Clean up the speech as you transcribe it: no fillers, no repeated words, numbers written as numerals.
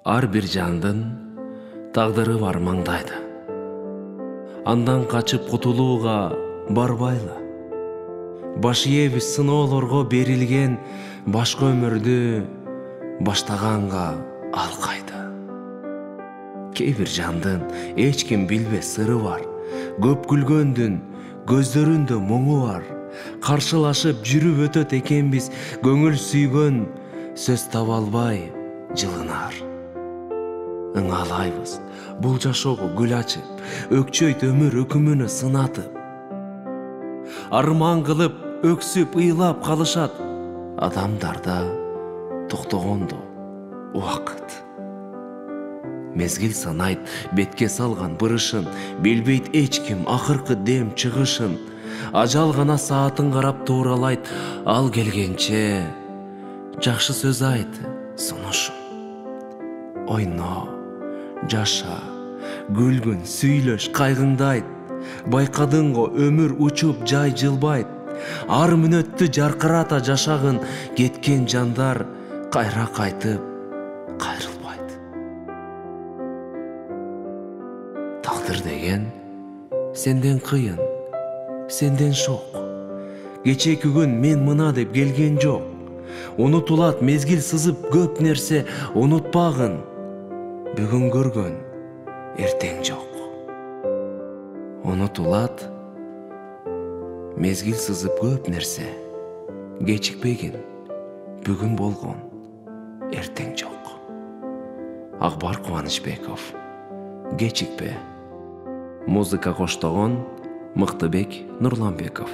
Ар бир жандын тагдыры бар маңдайда. Андан качып кутулууга барбайлы. Баш ийебиз сыноолорго берилген башка өмүрдү баштаганга алкайда. Кээ бир жандын эч ким билбес сыры бар. Көп күлгөндүн көздөрүндө моңу бар. Каршылашып жүрүп өтөт экенбиз, көңүл сүйгөн сөз таба албай жылынар. Ыңалайбыз бул жашоого гүл ачып, өкчөйт өмүр өкүмүнө сынатып. Арман кылып өксүп ыйлап калышат адамдарда токтогондо убакыт. Мезгил санайт бетке салган бырышын, билбейт эч ким акыркы дем чыгышын. Ажал гана саатын карап тууралайт, ал келгенче жакшы сөз айт сунушум. Ойно, жаша, күлгүн, сүйлөш, кайгыңды айт. Байкадыңго өмүр учуп жай жылбайт. Ар мүнөттү жаркырата жашагын, кеткен жандар кайра кайтып кайрылбайт. Тагдыр деген сенден кыйын, сенден шок. Кечээки күн мен мына деп келген жок. Унутулат мезгил сызып көп нерсе, унутпагын. Бүгүн көргөн эртең жок. Унутулат мезгил сызып көп нерсе, кечикпегин. Бүгүн болгон эртең жок. Акбар Кубанычбеков. Кечикпе. Музыка коштогон Мыктыбек Нурланбеков.